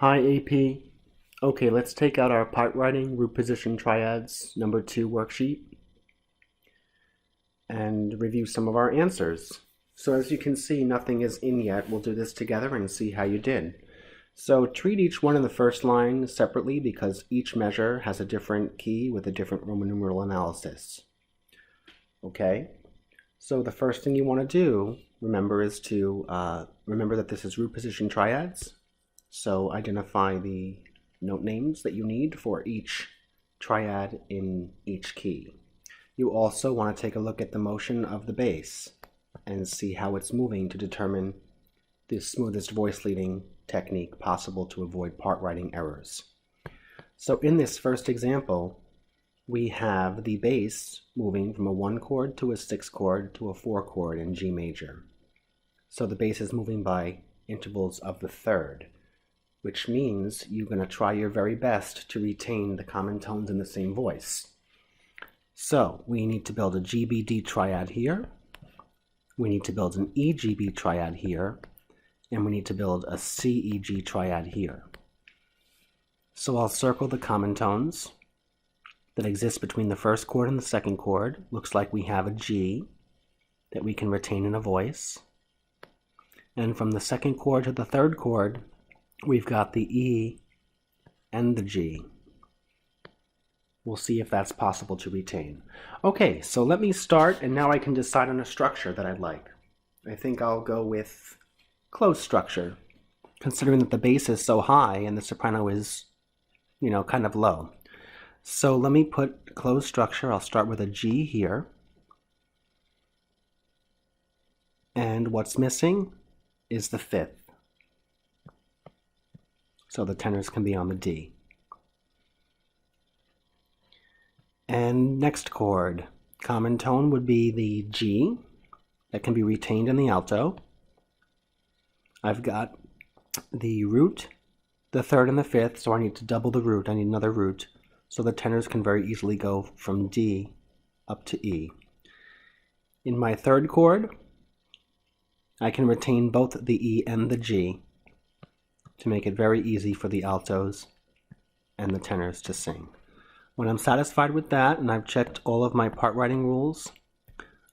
Hi AP. Okay, let's take out our part writing root position triads number 2 worksheet and review some of our answers. So as you can see, nothing is in yet. We'll do this together and see how you did. So treat each one in the first line separately because each measure has a different key with a different Roman numeral analysis. Okay, so the first thing you want to do, remember, is to remember that this is root position triads. So identify the note names that you need for each triad in each key. You also want to take a look at the motion of the bass and see how it's moving to determine the smoothest voice leading technique possible to avoid part writing errors. So in this first example, we have the bass moving from a 1 chord to a 6 chord to a 4 chord in G major. So the bass is moving by intervals of the third, which means you're going to try your very best to retain the common tones in the same voice. So we need to build a GBD triad here, we need to build an EGB triad here, and we need to build a CEG triad here. So I'll circle the common tones that exist between the first chord and the second chord. Looks like we have a G that we can retain in a voice. And from the second chord to the third chord, we've got the E and the G. We'll see if that's possible to retain. Okay, so let me start, and now I can decide on a structure that I'd like. I think I'll go with closed structure, considering that the bass is so high and the soprano is, kind of low. So let me put closed structure. I'll start with a G here. And what's missing is the fifth. So the tenors can be on the D. And next chord, common tone would be the G that can be retained in the alto. I've got the root, the third and the fifth, so I need to double the root. I need another root. So the tenors can very easily go from D up to E. In my third chord, I can retain both the E and the G to make it very easy for the altos and the tenors to sing. When I'm satisfied with that and I've checked all of my part writing rules,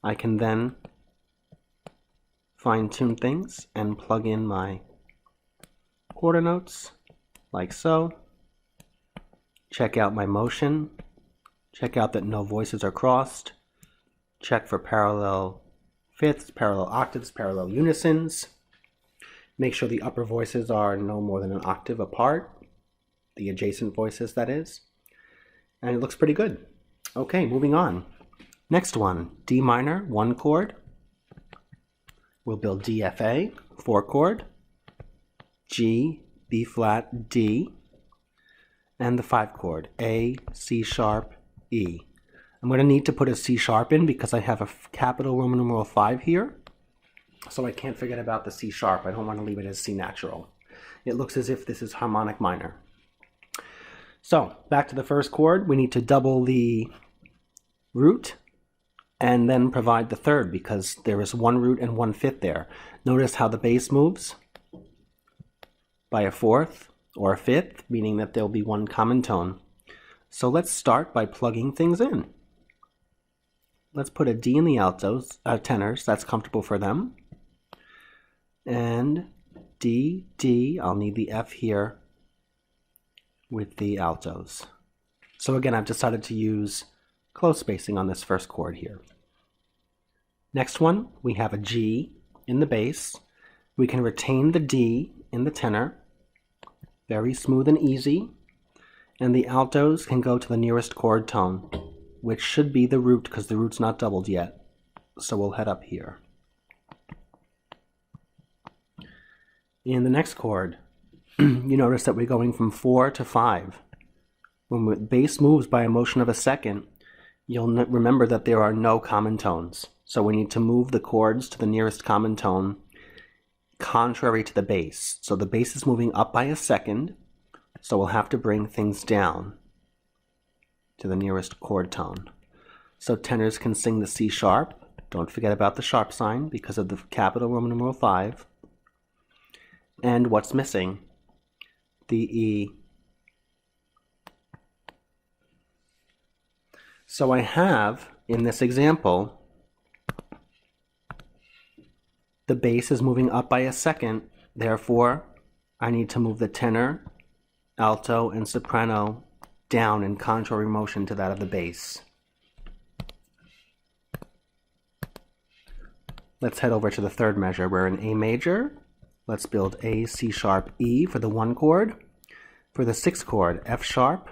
I can then fine-tune things and plug in my quarter notes like so. Check out my motion, check out that no voices are crossed, check for parallel fifths, parallel octaves, parallel unisons. Make sure the upper voices are no more than an octave apart, the adjacent voices, that is. And it looks pretty good. Okay, moving on. Next one, D minor, 1 chord. We'll build DFA, 4 chord, G, B flat, D, and the 5 chord, A, C sharp, E. I'm going to need to put a C sharp in because I have a capital Roman numeral 5 here. So I can't forget about the C sharp. I don't want to leave it as C natural. It looks as if this is harmonic minor. So back to the first chord, we need to double the root and then provide the third because there is 1 root and 1 fifth there. Notice how the bass moves by a fourth or a fifth, meaning that there'll be 1 common tone. So let's start by plugging things in. Let's put a D in the altos, tenors, that's comfortable for them. And D, D, I'll need the F here with the altos. So again, I've decided to use close spacing on this first chord here. Next one, we have a G in the bass. We can retain the D in the tenor, very smooth and easy. And the altos can go to the nearest chord tone, which should be the root because the root's not doubled yet. So we'll head up here. In the next chord, you notice that we're going from 4 to 5. When the bass moves by a motion of a second, you'll remember that there are no common tones. So we need to move the chords to the nearest common tone contrary to the bass. So the bass is moving up by a second, so we'll have to bring things down to the nearest chord tone. So tenors can sing the C sharp. Don't forget about the sharp sign because of the capital Roman numeral 5. And what's missing? the E. So I have, in this example, the bass is moving up by a second, therefore I need to move the tenor, alto, and soprano down in contrary motion to that of the bass. Let's head over to the third measure. We're in A major. Let's build A, C sharp, E for the 1 chord. For the 6 chord, F sharp,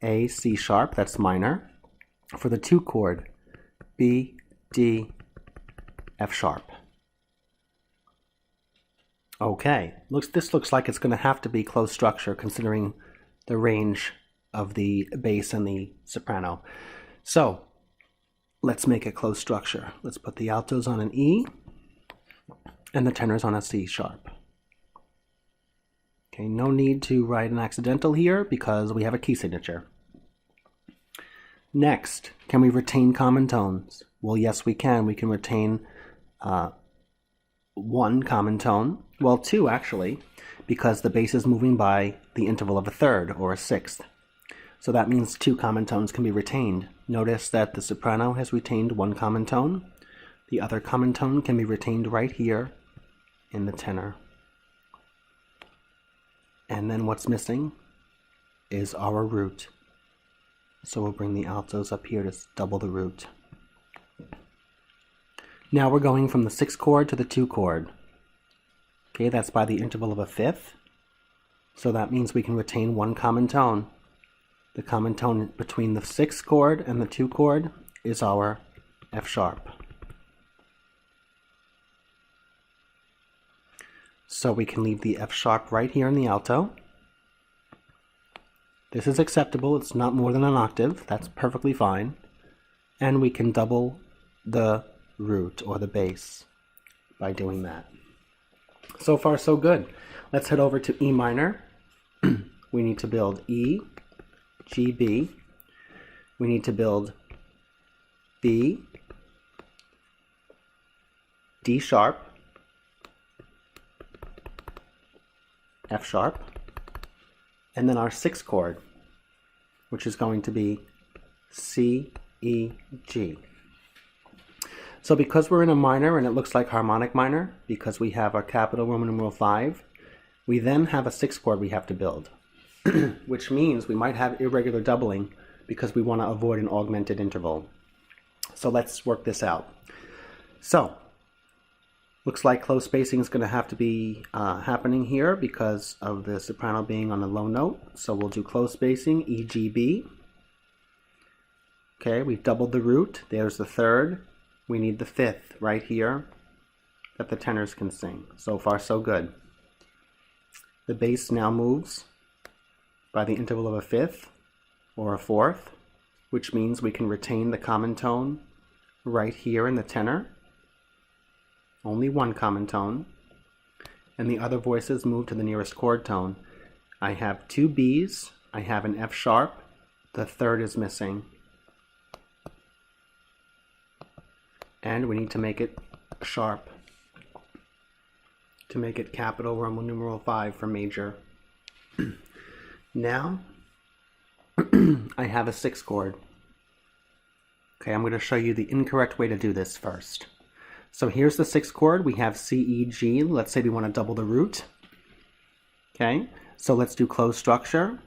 A, C sharp, that's minor. For the 2 chord, B, D, F sharp. Okay, this looks like it's going to have to be closed structure considering the range of the bass and the soprano. So let's make a closed structure. Let's put the altos on an E and the tenors on a C sharp. Okay, no need to write an accidental here because we have a key signature. Next, can we retain common tones? Well, yes, we can. We can retain 1 common tone. Well, 2 actually, because the bass is moving by the interval of a third or a sixth. So that means 2 common tones can be retained. Notice that the soprano has retained 1 common tone. The other common tone can be retained right here in the tenor. And then what's missing is our root. So we'll bring the altos up here to double the root. Now we're going from the 6th chord to the 2 chord. Okay, that's by the interval of a fifth. So that means we can retain 1 common tone. The common tone between the 6th chord and the 2 chord is our F sharp. So we can leave the F sharp right here in the alto. This is acceptable. It's not more than an octave. That's perfectly fine. And we can double the root or the bass by doing that. So far, so good. Let's head over to E minor. We need to build E, G, B. We need to build B, D sharp, F sharp, and then our 6th chord, which is going to be C, E, G. So because we're in a minor and it looks like harmonic minor, because we have our capital Roman numeral 5, we then have a 6th chord we have to build, which means we might have irregular doubling because we want to avoid an augmented interval. So let's work this out. So looks like close spacing is going to have to be happening here because of the soprano being on a low note. So we'll do close spacing, E, G, B. Okay, we've doubled the root. There's the 3rd. We need the 5th right here that the tenors can sing. So far, so good. The bass now moves by the interval of a 5th or a 4th, which means we can retain the common tone right here in the tenor. Only 1 common tone. And the other voices move to the nearest chord tone. I have 2 Bs. I have an F sharp. The 3rd is missing. And we need to make it sharp to make it capital Roman numeral 5 for major. Now I have a 6th chord. Okay, I'm going to show you the incorrect way to do this first. So here's the 6th chord. We have C, E, G. Let's say we want to double the root. Okay, so let's do closed structure.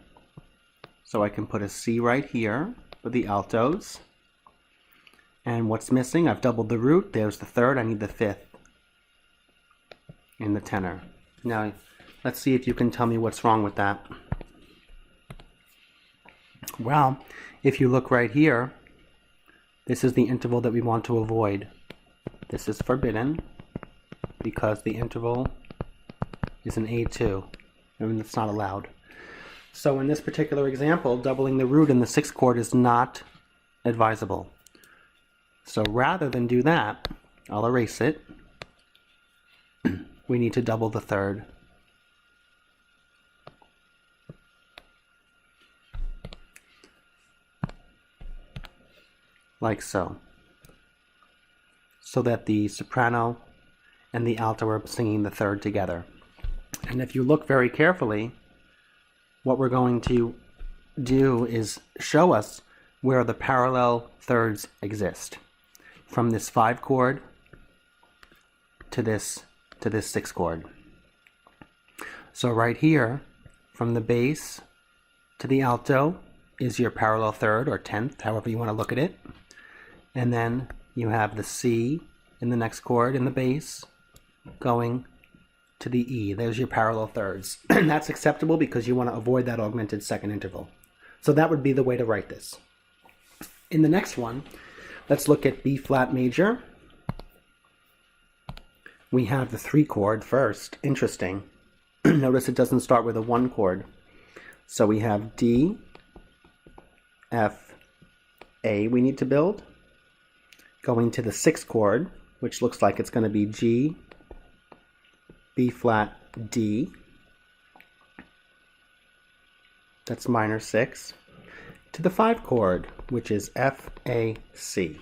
So I can put a C right here for the altos. And what's missing? I've doubled the root. There's the 3rd. I need the 5th in the tenor. Now, let's see if you can tell me what's wrong with that. Well, if you look right here, this is the interval that we want to avoid. This is forbidden because the interval is an A2, and it's not allowed. So in this particular example, doubling the root in the 6th chord is not advisable. So rather than do that, I'll erase it. We need to double the 3rd. Like so. So that the soprano and the alto are singing the 3rd together. And if you look very carefully, what we're going to do is show us where the parallel thirds exist from this 5 chord to this 6 chord. So right here, from the bass to the alto is your parallel third or 10th, however you want to look at it. And then you have the C in the next chord in the bass going to the E. There's your parallel thirds. And that's acceptable because you want to avoid that augmented second interval. So that would be the way to write this. In the next one, let's look at B flat major. We have the 3 chord first. Interesting. Notice it doesn't start with a 1 chord. So we have D, F, A we need to build. Going to the 6th chord, which looks like it's going to be G, B flat, D. That's minor 6. To the 5 chord, which is F, A, C.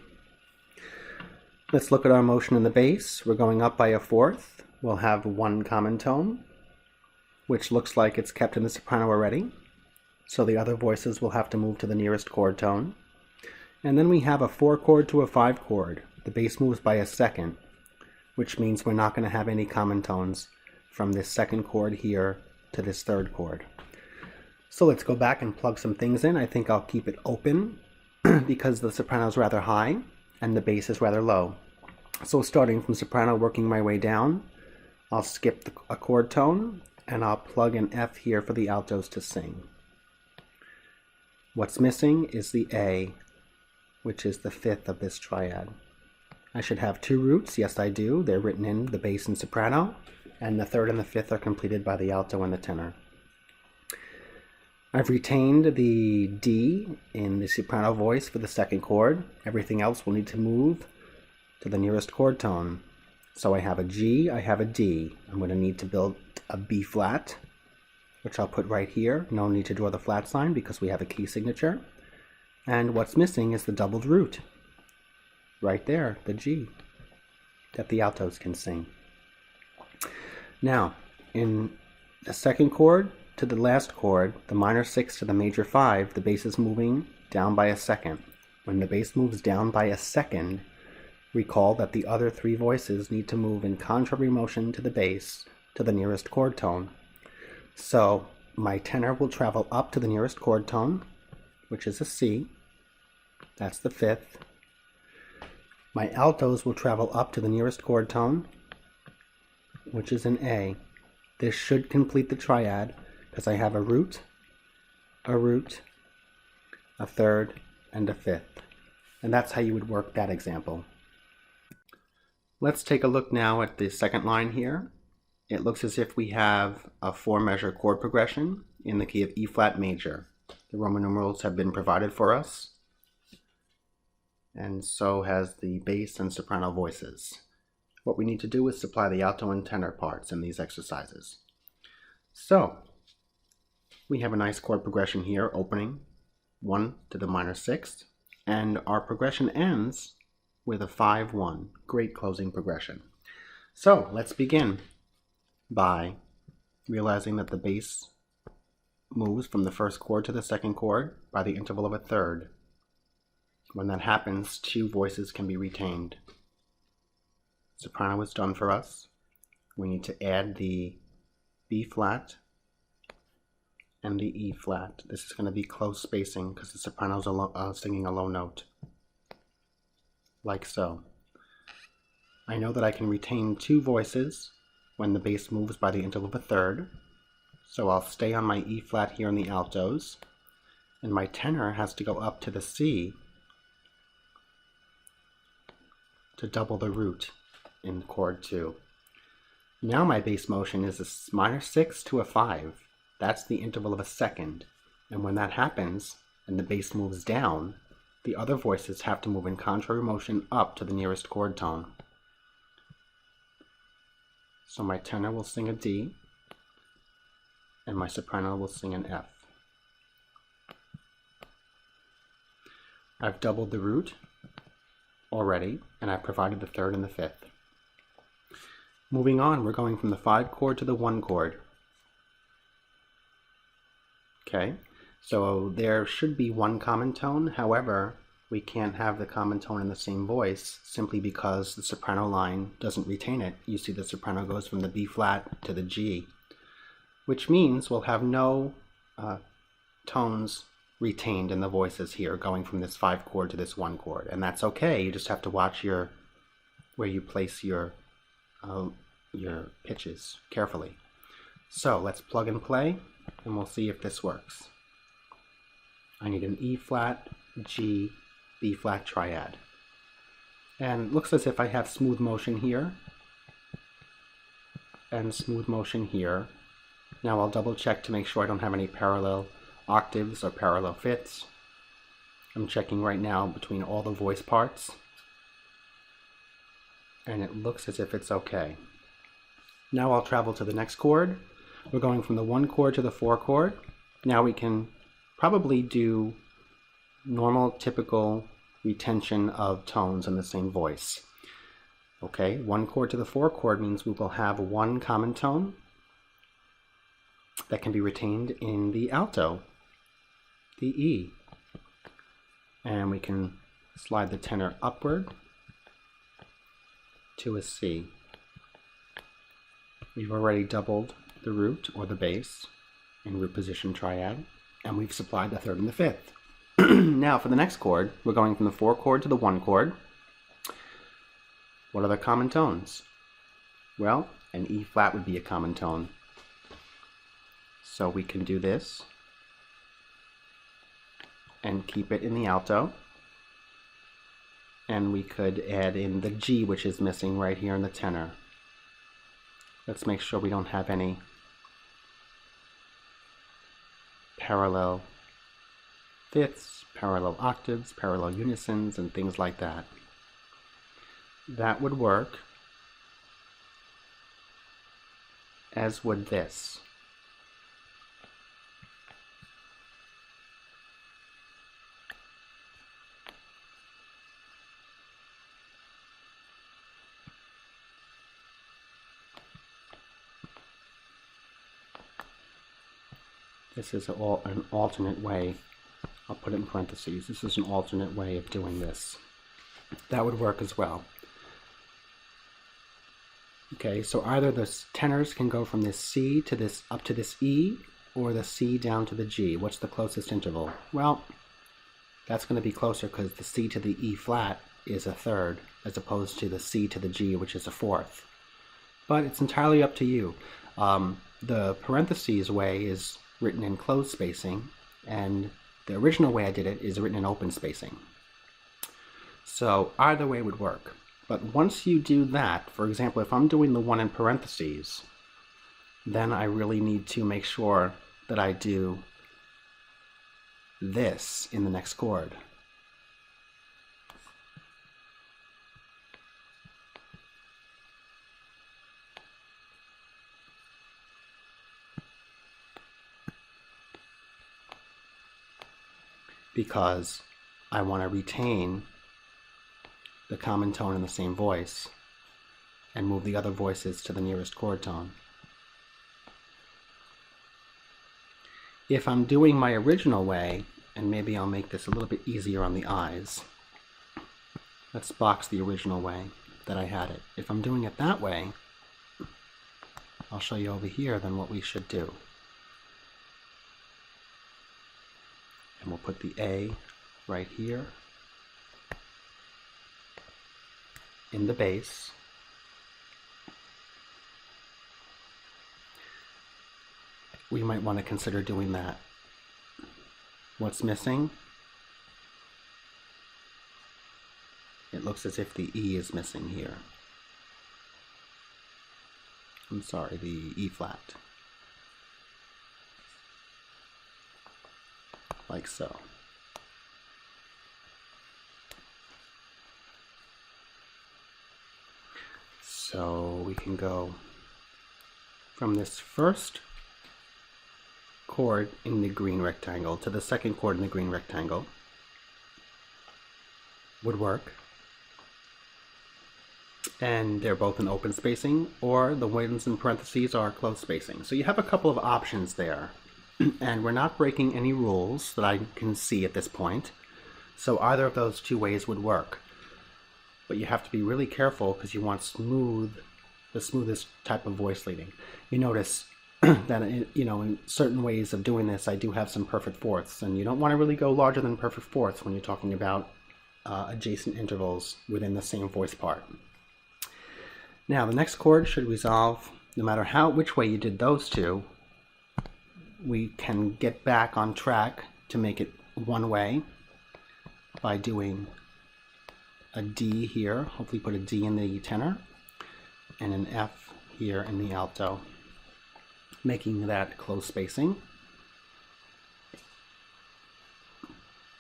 Let's look at our motion in the bass. We're going up by a 4th. We'll have 1 common tone, which looks like it's kept in the soprano already. So the other voices will have to move to the nearest chord tone. And then we have a 4 chord to a 5 chord. The bass moves by a 2nd, which means we're not going to have any common tones from this 2nd chord here to this 3rd chord. So let's go back and plug some things in. I think I'll keep it open because the soprano is rather high and the bass is rather low. So starting from soprano, working my way down, I'll skip a chord tone and I'll plug an F here for the altos to sing. What's missing is the A, which is the 5th of this triad. I should have 2 roots. Yes, I do. They're written in the bass and soprano, and the 3rd and the 5th are completed by the alto and the tenor. I've retained the D in the soprano voice for the 2nd chord. Everything else will need to move to the nearest chord tone. So I have a G, I have a D. I'm going to need to build a B flat, which I'll put right here. No need to draw the flat sign because we have a key signature. And what's missing is the doubled root. Right there, the G, that the altos can sing. Now, in the 2nd chord to the last chord, the minor 6 to the major 5, the bass is moving down by a 2nd. When the bass moves down by a 2nd, recall that the other 3 voices need to move in contrary motion to the bass to the nearest chord tone. So my tenor will travel up to the nearest chord tone, which is a C. That's the 5th. My altos will travel up to the nearest chord tone, which is an A. This should complete the triad because I have a root, a 3rd, and a 5th. And that's how you would work that example. Let's take a look now at the 2nd line here. It looks as if we have a 4-measure chord progression in the key of E flat major. The Roman numerals have been provided for us, and so has the bass and soprano voices. What we need to do is supply the alto and tenor parts in these exercises. So we have a nice chord progression here, opening 1 to the minor 6th, and our progression ends with a 5-1. Great closing progression. So let's begin by realizing that the bass moves from the 1st chord to the 2nd chord by the interval of a 3rd. When that happens, 2 voices can be retained. Soprano is done for us. We need to add the B flat and the E flat. This is going to be close spacing because the soprano's singing a low note, like so. I know that I can retain 2 voices when the bass moves by the interval of a 3rd, so I'll stay on my E flat here in the altos, and my tenor has to go up to the C to double the root in chord 2. Now my bass motion is a minor 6 to a 5. That's the interval of a 2nd, and when that happens and the bass moves down, the other voices have to move in contrary motion up to the nearest chord tone. So my tenor will sing a D, and my soprano will sing an F. I've doubled the root already, and I've provided the 3rd and the 5th. Moving on, we're going from the 5 chord to the 1 chord. Okay, so there should be one common tone. However, we can't have the common tone in the same voice simply because the soprano line doesn't retain it. You see the soprano goes from the B flat to the G, which means we'll have no tones retained in the voices here going from this 5 chord to this 1 chord, and that's okay. You just have to watch where you place your pitches carefully. So let's plug and play and we'll see if this works. I need an E flat, G, B flat triad. And it looks as if I have smooth motion here and smooth motion here. Now I'll double check to make sure I don't have any parallel octaves or parallel fifths. I'm checking right now between all the voice parts, and it looks as if it's okay. Now I'll travel to the next chord. We're going from the 1 chord to the 4 chord. Now we can probably do normal, typical retention of tones in the same voice. Okay, 1 chord to the 4 chord means we will have one common tone that can be retained in the alto, the E. And we can slide the tenor upward to a C. We've already doubled the root or the bass in root position triad, and we've supplied the 3rd and the 5th. Now for the next chord, we're going from the 4 chord to the 1 chord. What are the common tones? Well, an E flat would be a common tone. So we can do this and keep it in the alto. And we could add in the G, which is missing right here in the tenor. Let's make sure we don't have any parallel fifths, parallel octaves, parallel unisons, and things like that. That would work, as would this. This is an alternate way. I'll put it in parentheses. This is an alternate way of doing this. That would work as well. Okay, so either the tenors can go from this C to this up to this E, or the C down to the G. What's the closest interval? Well, that's going to be closer because the C to the E flat is a 3rd, as opposed to the C to the G, which is a 4th. But it's entirely up to you. The parentheses way is written in closed spacing, and the original way I did it is written in open spacing. So either way would work. But once you do that, for example, if I'm doing the one in parentheses, then I really need to make sure that I do this in the next chord. Because I want to retain the common tone in the same voice and move the other voices to the nearest chord tone. If I'm doing my original way, and maybe I'll make this a little bit easier on the eyes, let's box the original way that I had it. If I'm doing it that way, I'll show you over here then what we should do. And we'll put the A right here in the bass. We might want to consider doing that. What's missing? It looks as if the E is missing here. I'm sorry, the E flat. Like so. So we can go from this first chord in the green rectangle to the second chord in the green rectangle. Would work. And they're both in open spacing, or the ones in parentheses are closed spacing. So you have a couple of options there. And we're not breaking any rules that I can see at this point. So either of those two ways would work. But you have to be really careful because you want the smoothest type of voice leading. You notice that in certain ways of doing this, I do have some perfect fourths, and you don't want to really go larger than perfect fourths when you're talking about adjacent intervals within the same voice part. Now the next chord should resolve no matter which way you did those two. We can get back on track to make it one way by doing a D here, hopefully put a D in the tenor, and an F here in the alto, making that close spacing.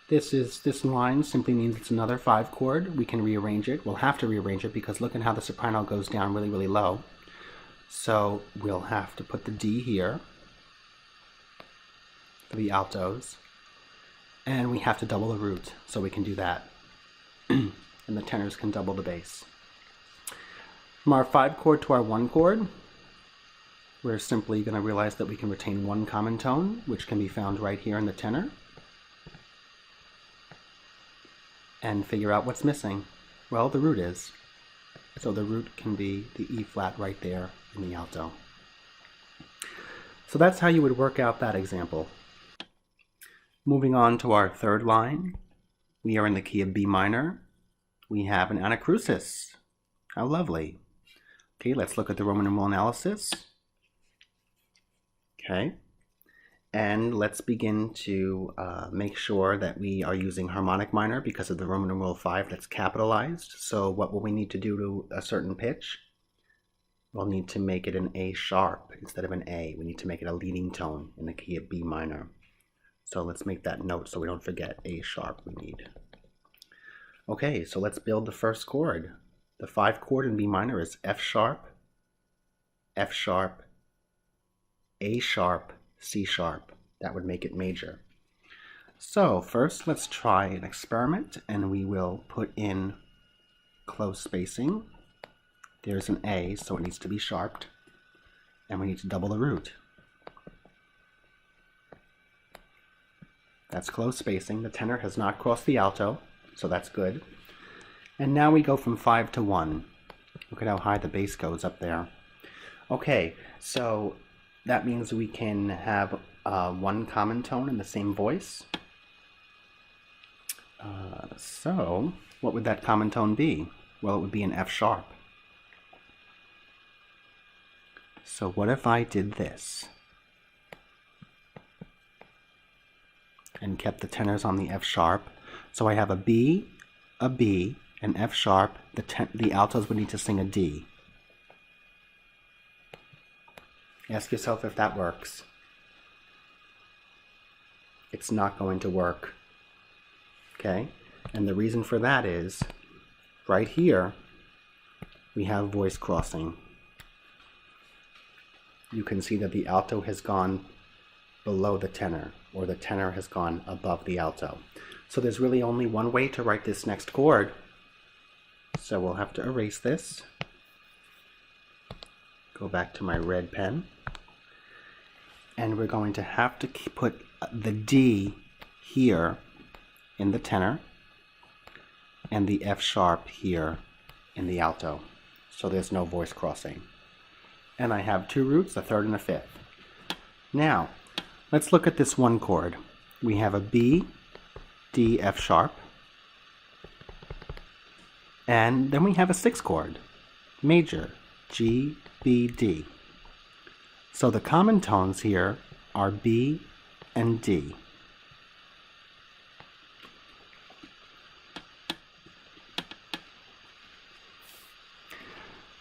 This line simply means it's another 5 chord. We can rearrange it. We'll have to rearrange it because look at how the soprano goes down really, really low. So we'll have to put the D here for the altos, and we have to double the root, so we can do that. And the tenors can double the bass. From our 5 chord to our 1 chord, we're simply going to realize that we can retain one common tone, which can be found right here in the tenor, and figure out what's missing. Well, the root is. So the root can be the E flat right there in the alto. So that's how you would work out that example. Moving on to our third line, we are in the key of B minor. We have an anacrusis. How lovely. Okay, let's look at the Roman numeral analysis. Okay, and let's begin to make sure that we are using harmonic minor because of the Roman numeral 5 that's capitalized. So what will we need to do to a certain pitch? We'll need to make it an A sharp instead of an A. We need to make it a leading tone in the key of B minor. So let's make that note so we don't forget A sharp we need. Okay, so let's build the first chord. The 5 chord in B minor is F sharp, F sharp, A sharp, C sharp. That would make it major. So first let's try an experiment, and we will put in close spacing. There's an A, so it needs to be sharped, and we need to double the root. That's close spacing. The tenor has not crossed the alto, so that's good. And now we go from 5 to 1. Look at how high the bass goes up there. Okay, so that means we can have one common tone in the same voice. So what would that common tone be? Well, it would be an F sharp. So what if I did this and kept the tenors on the F sharp? So I have a B, an F sharp. The altos would need to sing a D. Ask yourself if that works. It's not going to work. Okay? And the reason for that is, right here, we have voice crossing. You can see that the alto has gone below the tenor, or the tenor has gone above the alto. So there's really only one way to write this next chord. So we'll have to erase this. Go back to my red pen. And we're going to have to put the D here in the tenor and the F sharp here in the alto. So there's no voice crossing. And I have 2 roots, a third and a fifth. Now, let's look at this one chord. We have a B, D, F sharp. And then we have a 6 chord, major, G, B, D. So the common tones here are B and D.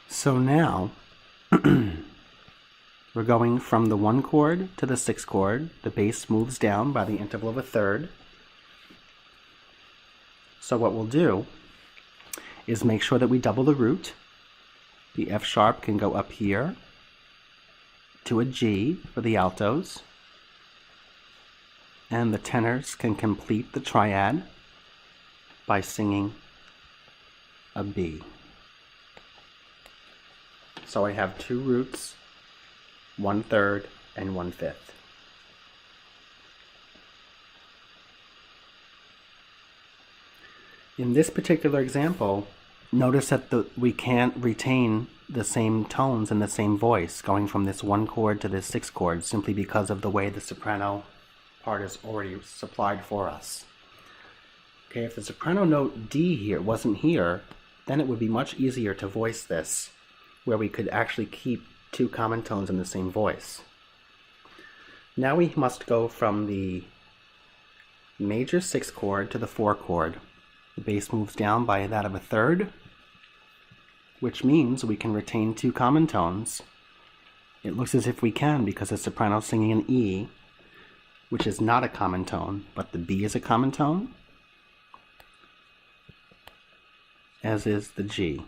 So now we're going from the 1 chord to the 6 chord. The bass moves down by the interval of a third. So what we'll do is make sure that we double the root. The F sharp can go up here to a G for the altos, and the tenors can complete the triad by singing a B. So I have 2 roots, 1/3 and 1/5. In this particular example, notice that we can't retain the same tones and the same voice going from this 1 chord to this 6 chord simply because of the way the soprano part is already supplied for us. Okay, if the soprano note D here wasn't here, then it would be much easier to voice this, where we could actually keep 2 common tones in the same voice. Now we must go from the major 6 chord to the 4 chord. The bass moves down by that of a third, which means we can retain 2 common tones. It looks as if we can because the soprano's singing an E, which is not a common tone, but the B is a common tone, as is the G.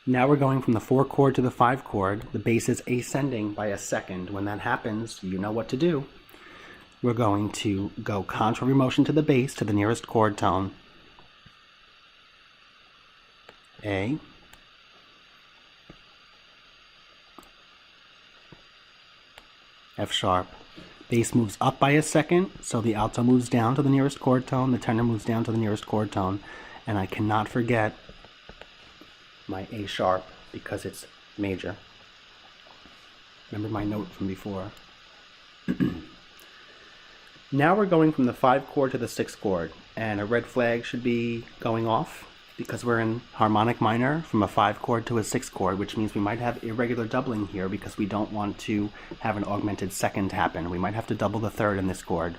Now we're going from the 4 chord to the 5 chord. The bass is ascending by a second. When that happens, you know what to do. We're going to go contrary motion to the bass to the nearest chord tone. A. F sharp. Bass moves up by a second, so the alto moves down to the nearest chord tone, the tenor moves down to the nearest chord tone, and I cannot forget my A sharp because it's major. Remember my note from before. Now we're going from the 5 chord to the 6 chord, and a red flag should be going off because we're in harmonic minor from a 5 chord to a 6 chord, which means we might have irregular doubling here because we don't want to have an augmented second happen. We might have to double the third in this chord.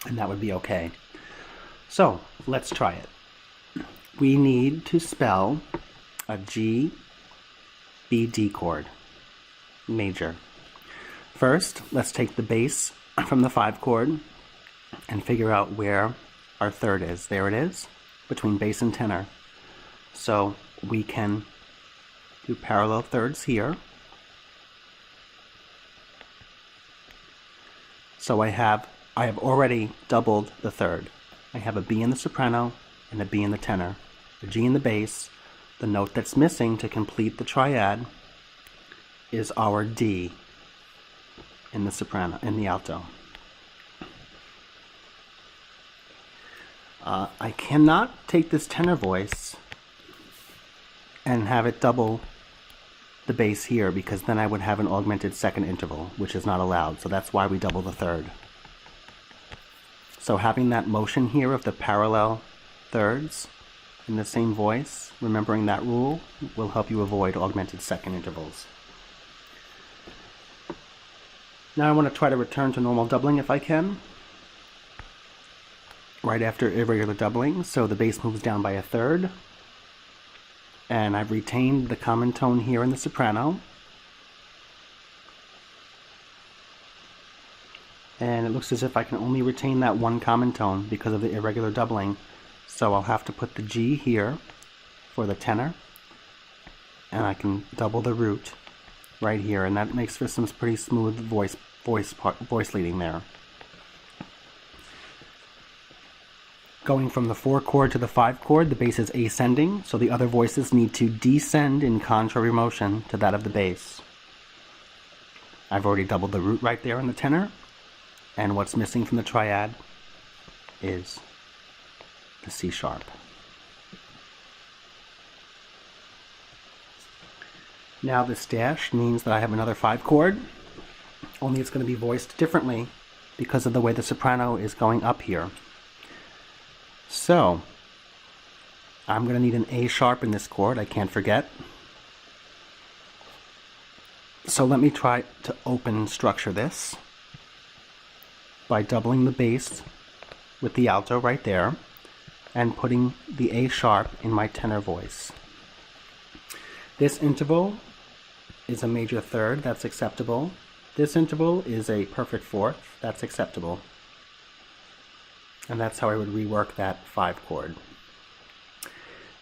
And that would be okay. So let's try it. We need to spell a G, B, D chord, major. First, let's take the bass from the 5 chord and figure out where our third is. There it is, between bass and tenor. So we can do parallel thirds here. So I have already doubled the third. I have a B in the soprano and a B in the tenor, a G in the bass. The note that's missing to complete the triad is our D in the soprano, in the alto. I cannot take this tenor voice and have it double the bass here because then I would have an augmented second interval, which is not allowed. So that's why we double the third. So having that motion here of the parallel thirds in the same voice, remembering that rule, will help you avoid augmented second intervals. Now I want to try to return to normal doubling if I can, right after irregular doubling. So the bass moves down by a third, and I've retained the common tone here in the soprano. And it looks as if I can only retain that one common tone because of the irregular doubling. So I'll have to put the G here for the tenor, and I can double the root right here, and that makes for some pretty smooth voice leading there. Going from the 4 chord to the 5 chord, the bass is ascending, so the other voices need to descend in contrary motion to that of the bass. I've already doubled the root right there in the tenor, and what's missing from the triad is the C sharp. Now this dash means that I have another 5 chord, only it's going to be voiced differently because of the way the soprano is going up here. So I'm going to need an A sharp in this chord, I can't forget. So let me try to open structure this by doubling the bass with the alto right there and putting the A sharp in my tenor voice. This interval is a major third, that's acceptable. This interval is a perfect fourth, that's acceptable. And that's how I would rework that 5 chord.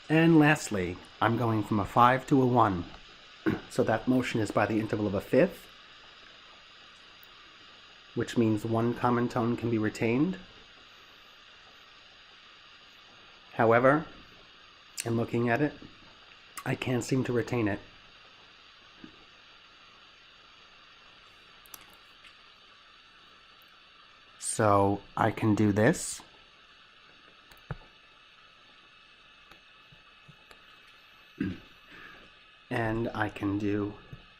And lastly, I'm going from a 5 to a 1. So that motion is by the interval of a fifth, which means one common tone can be retained. However, in looking at it, I can't seem to retain it. So I can do this. And I can do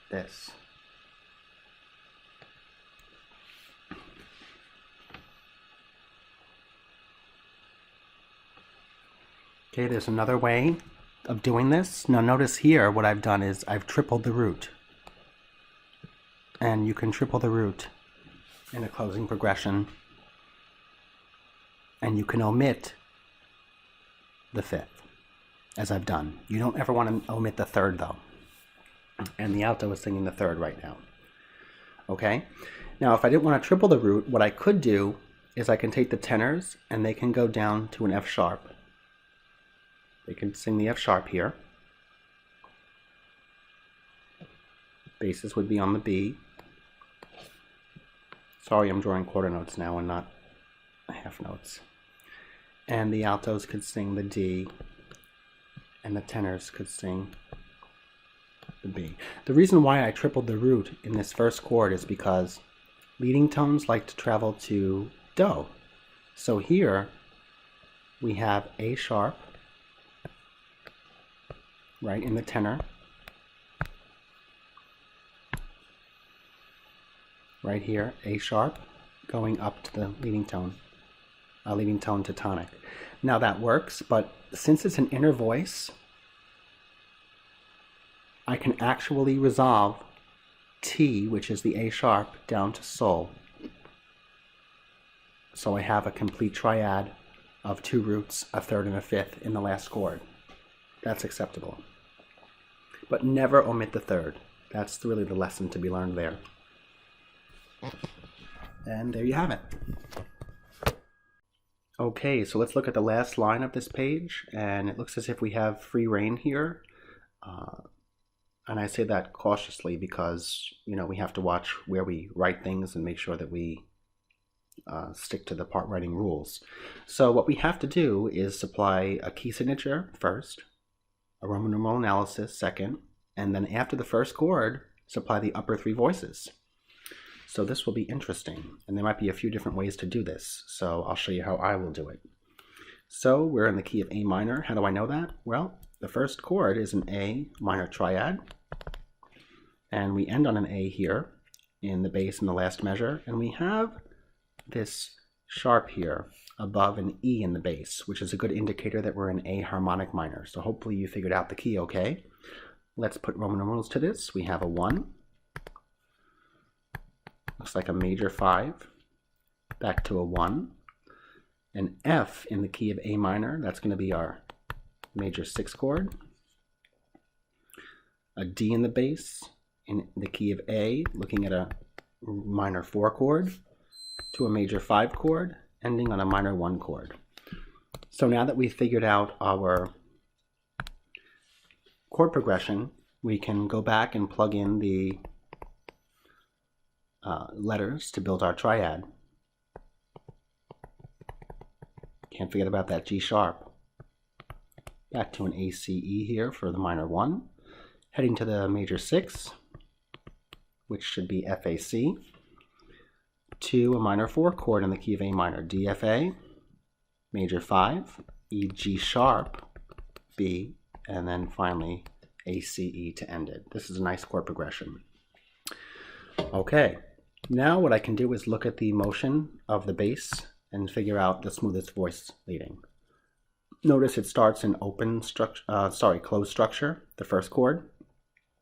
this. Okay, there's another way of doing this. Now notice here what I've done is I've tripled the root. And you can triple the root in a closing progression. And you can omit the fifth, as I've done. You don't ever want to omit the third though. And the alto is singing the third right now. Okay? Now if I didn't want to triple the root, what I could do is I can take the tenors and they can go down to an F sharp. They can sing the F sharp here. Basses would be on the B. Sorry, I'm drawing quarter notes now and not half notes. And the altos could sing the D, and the tenors could sing the B. The reason why I tripled the root in this first chord is because leading tones like to travel to Do. So here we have A sharp, right, in the tenor. Right here, A sharp, going up to the leading tone to tonic. Now that works, but since it's an inner voice, I can actually resolve T, which is the A sharp, down to Sol. So I have a complete triad of two roots, a third and a fifth in the last chord. That's acceptable. But never omit the third. That's really the lesson to be learned there. And there you have it. Okay, so let's look at the last line of this page, and it looks as if we have free rein here. And I say that cautiously because, you know, we have to watch where we write things and make sure that we stick to the part writing rules. So what we have to do is supply a key signature first, a Roman numeral analysis second, and then after the first chord, supply the upper three voices. So this will be interesting, and there might be a few different ways to do this, so I'll show you how I will do it. So we're in the key of A minor. How do I know that? Well, the first chord is an A minor triad, and we end on an A here in the bass in the last measure, and we have this sharp here above an E in the bass, which is a good indicator that we're in A harmonic minor. So hopefully you figured out the key okay. Let's put Roman numerals to this. We have a 1. Looks like a major 5, back to a 1, an F in the key of A minor, that's going to be our major 6 chord, a D in the bass in the key of A, looking at a minor 4 chord, to a major 5 chord, ending on a minor 1 chord. So now that we've figured out our chord progression, we can go back and plug in the letters to build our triad. Can't forget about that G sharp. Back to an ACE here for the minor 1. Heading to the major 6, which should be FAC, to a minor 4 chord in the key of A minor, DFA, major 5, E G sharp, B, and then finally ACE to end it. This is a nice chord progression. Okay. Now what I can do is look at the motion of the bass and figure out the smoothest voice leading. Notice it starts in closed structure, the first chord.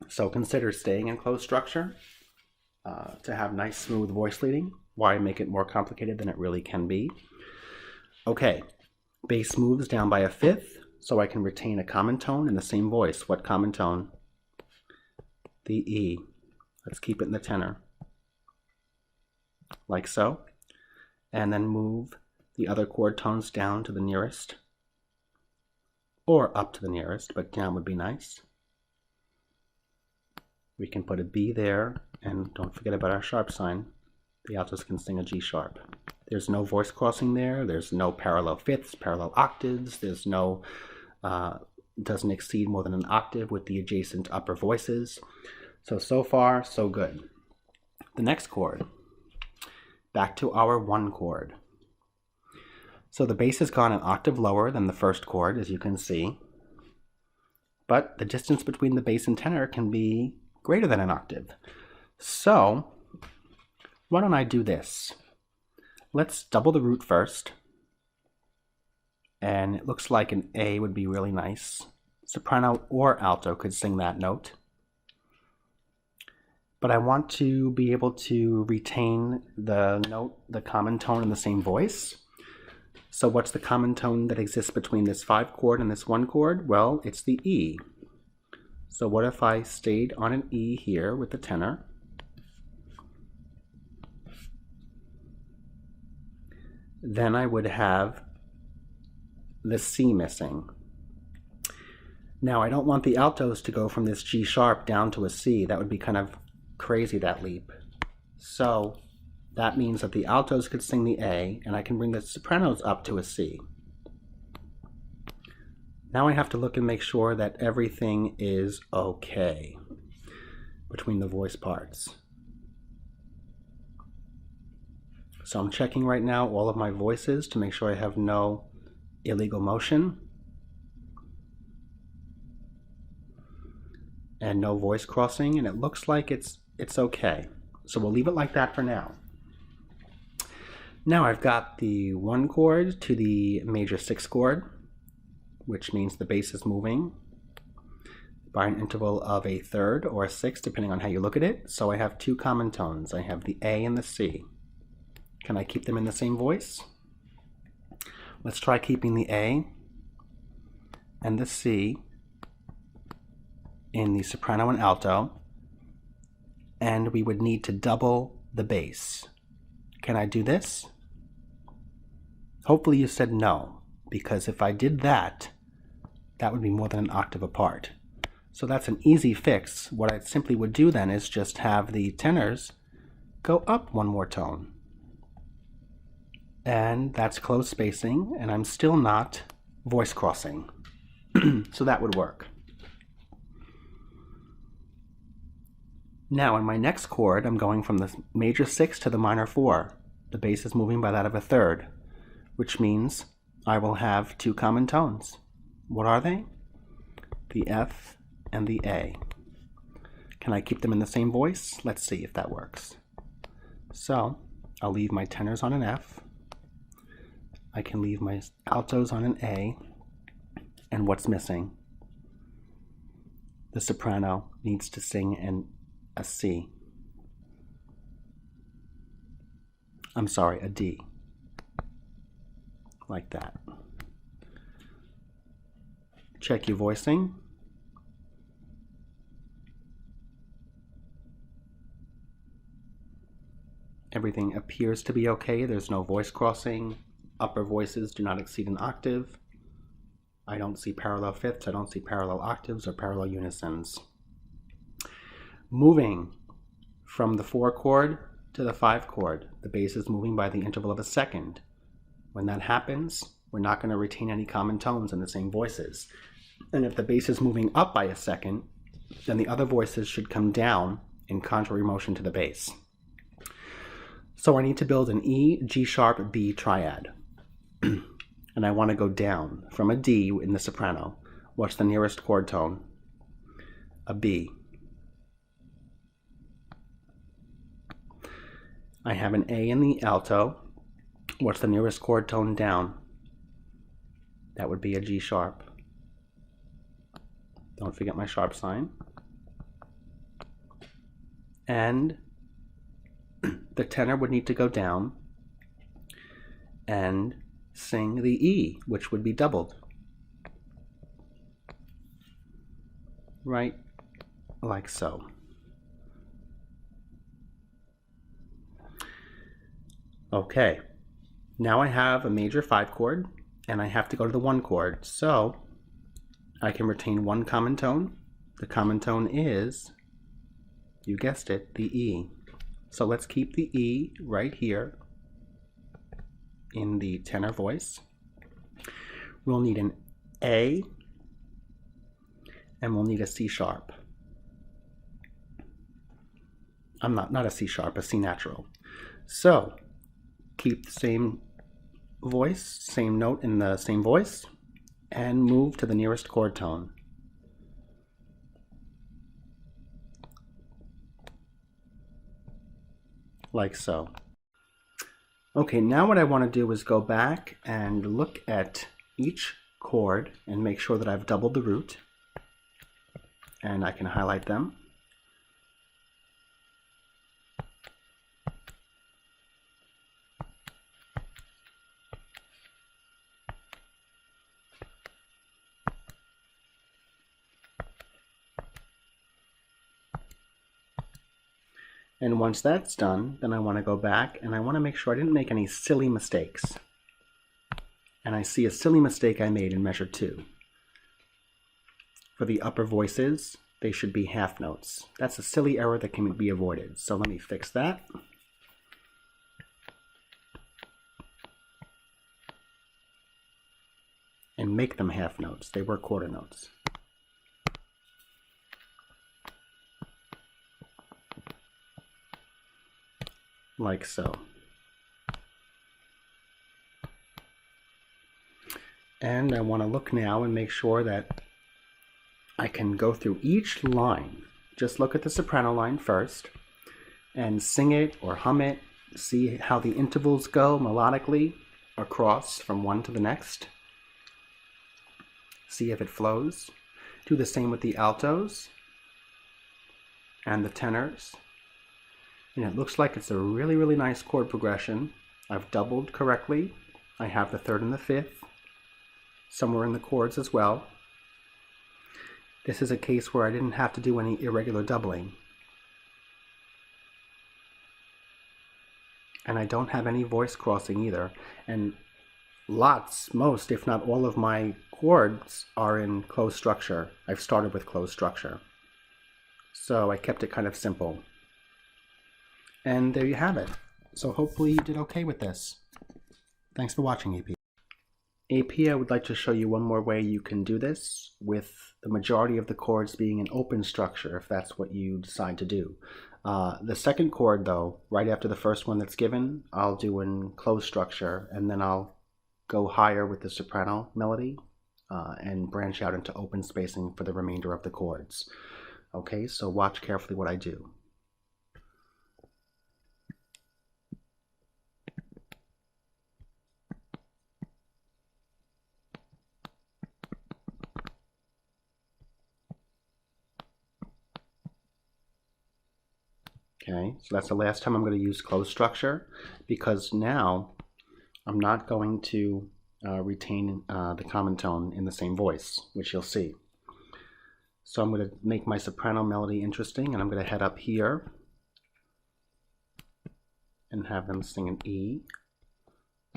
So consider staying in closed structure to have nice smooth voice leading. Why make it more complicated than it really can be? Okay, bass moves down by a fifth, so I can retain a common tone in the same voice. What common tone? The E. Let's keep it in the tenor. Like so, and then move the other chord tones down to the nearest, or up to the nearest, but down would be nice. We can put a B there, and don't forget about our sharp sign. The altos can sing a G sharp. There's no voice crossing there, there's no parallel fifths, parallel octaves, there's no, doesn't exceed more than an octave with the adjacent upper voices. So far, so good. The next chord back to our 1 chord. So the bass has gone an octave lower than the first chord, as you can see, but the distance between the bass and tenor can be greater than an octave. So why don't I do this? Let's double the root first, and it looks like an A would be really nice. Soprano or alto could sing that note. But I want to be able to retain the note, the common tone in the same voice. So what's the common tone that exists between this 5 chord and this 1 chord? Well, it's the E. So what if I stayed on an E here with the tenor? Then I would have the C missing. Now I don't want the altos to go from this G sharp down to a C. That would be kind of crazy, that leap. So that means that the altos could sing the A, and I can bring the sopranos up to a C. Now I have to look and make sure that everything is okay between the voice parts. So I'm checking right now all of my voices to make sure I have no illegal motion and no voice crossing, and it looks like it's okay. So we'll leave it like that for now. Now I've got the 1 chord to the major 6 chord, which means the bass is moving by an interval of a third or a sixth, depending on how you look at it. So I have 2 common tones. I have the A and the C. Can I keep them in the same voice? Let's try keeping the A and the C in the soprano and alto, and we would need to double the bass. Can I do this? Hopefully you said no, because if I did that, that would be more than an octave apart. So that's an easy fix. What I simply would do then is just have the tenors go up 1 more tone. And that's close spacing, and I'm still not voice crossing. So that would work. Now in my next chord, I'm going from the major 6 to the minor 4. The bass is moving by that of a third, which means I will have 2 common tones. What are they? The F and the A. Can I keep them in the same voice? Let's see if that works. So I'll leave my tenors on an F. I can leave my altos on an A. And what's missing? The soprano needs to sing in a C. I'm sorry, a D. Like that. Check your voicing. Everything appears to be okay. There's no voice crossing. Upper voices do not exceed an octave. I don't see parallel fifths. I don't see parallel octaves or parallel unisons. Moving from the 4 chord to the 5 chord, the bass is moving by the interval of a second. When that happens, we're not going to retain any common tones in the same voices. And if the bass is moving up by a second, then the other voices should come down in contrary motion to the bass. So I need to build an E, G sharp, B triad. And I want to go down from a D in the soprano. What's the nearest chord tone? A B. I have an A in the alto. What's the nearest chord tone down? That would be a G sharp. Don't forget my sharp sign. And the tenor would need to go down and sing the E, which would be doubled. Right like so. Okay, now I have a major 5 chord, and I have to go to the 1 chord, so I can retain 1 common tone. The common tone is, you guessed it, the E. So let's keep the E right here in the tenor voice. We'll need an A, and we'll need a C sharp. Not a C sharp, a C natural. So keep the same voice, same note in the same voice, and move to the nearest chord tone. Like so. Okay, now what I want to do is go back and look at each chord and make sure that I've doubled the root, and I can highlight them. And once that's done, then I want to go back and I want to make sure I didn't make any silly mistakes. And I see a silly mistake I made in measure 2. For the upper voices, they should be half notes. That's a silly error that can be avoided. So let me fix that. And make them half notes. They were quarter notes. Like so. And I want to look now and make sure that I can go through each line. Just look at the soprano line first and sing it or hum it. See how the intervals go melodically across from one to the next. See if it flows. Do the same with the altos and the tenors. And it looks like it's a really, really nice chord progression. I've doubled correctly. I have the 3rd and the 5th somewhere in the chords as well. This is a case where I didn't have to do any irregular doubling. And I don't have any voice crossing either. And most, if not all of my chords are in closed structure. I've started with closed structure. So I kept it kind of simple. And there you have it. So hopefully you did okay with this. Thanks for watching, AP. AP, I would like to show you one more way you can do this with the majority of the chords being an open structure, if that's what you decide to do. The second chord, though, right after the first one that's given, I'll do in closed structure, and then I'll go higher with the soprano melody and branch out into open spacing for the remainder of the chords. Okay, so watch carefully what I do. Okay, so that's the last time I'm going to use closed structure, because now I'm not going to retain the common tone in the same voice, which you'll see. So I'm going to make my soprano melody interesting, and I'm going to head up here and have them sing an E,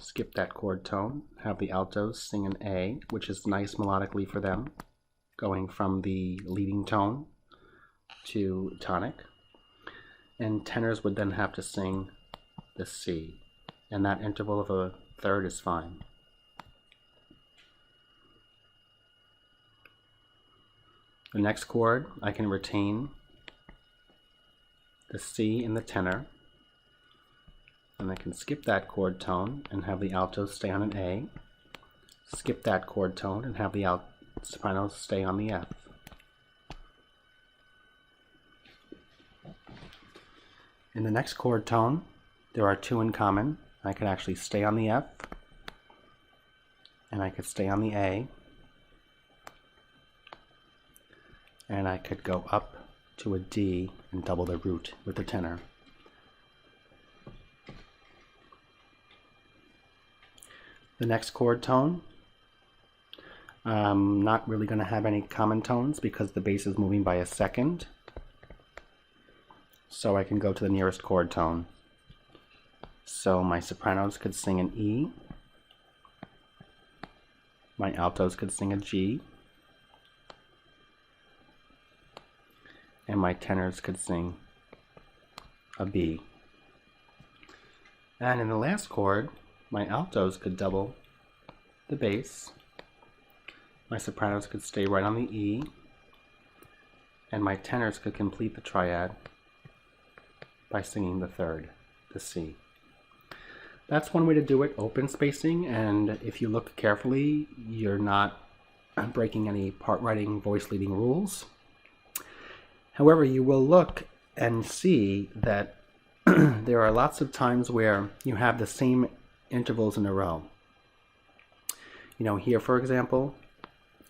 skip that chord tone, have the altos sing an A, which is nice melodically for them, going from the leading tone to tonic. And tenors would then have to sing the C, and that interval of a third is fine. The next chord, I can retain the C in the tenor, and I can skip that chord tone and have the altos stay on an A, skip that chord tone and have the sopranos stay on the F. In the next chord tone, there are 2 in common. I could actually stay on the F, and I could stay on the A, and I could go up to a D and double the root with the tenor. The next chord tone, I'm not really going to have any common tones because the bass is moving by a second. So I can go to the nearest chord tone. So my sopranos could sing an E, my altos could sing a G, and my tenors could sing a B. And in the last chord, my altos could double the bass, my sopranos could stay right on the E, and my tenors could complete the triad by singing the third, the C. That's one way to do it, open spacing, and if you look carefully, you're not breaking any part writing, voice leading rules. However, you will look and see that there are lots of times where you have the same intervals in a row. You know, here for example,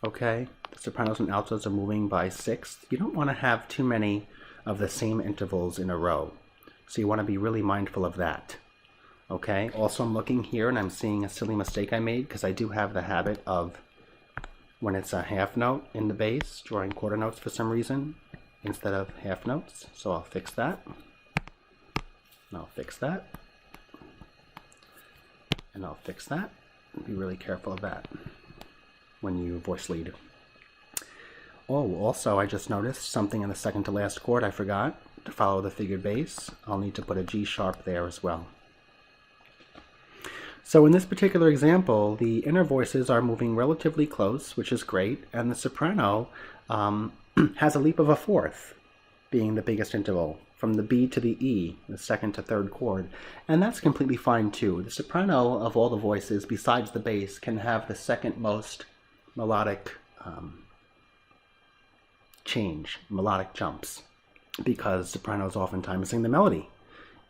okay, the sopranos and altos are moving by sixths. You don't want to have too many of the same intervals in a row. So you want to be really mindful of that. Okay, also I'm looking here and I'm seeing a silly mistake I made because I do have the habit of, when it's a half note in the bass, drawing quarter notes for some reason instead of half notes. So I'll fix that. And I'll fix that. And I'll fix that. Be really careful of that when you voice lead. Oh, also I just noticed something in the second to last chord I forgot. To follow the figured bass, I'll need to put a G sharp there as well. So in this particular example, the inner voices are moving relatively close, which is great, and the soprano has a leap of a fourth, being the biggest interval, from the B to the E, the second to third chord, and that's completely fine too. The soprano, of all the voices, besides the bass, can have the second most melodic change, melodic jumps, because sopranos oftentimes sing the melody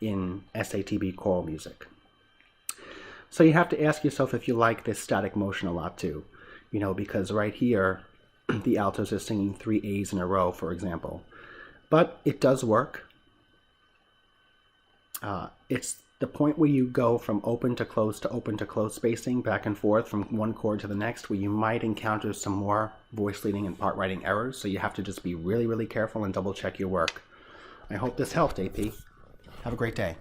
in SATB choral music. So you have to ask yourself if you like this static motion a lot too, you know, because right here the altos are singing 3 A's in a row, for example. But it does work. It's the point where you go from open to close spacing back and forth from one chord to the next, where you might encounter some more voice leading and part writing errors, so you have to just be really, really careful and double check your work. I hope this helped, AP. Have a great day.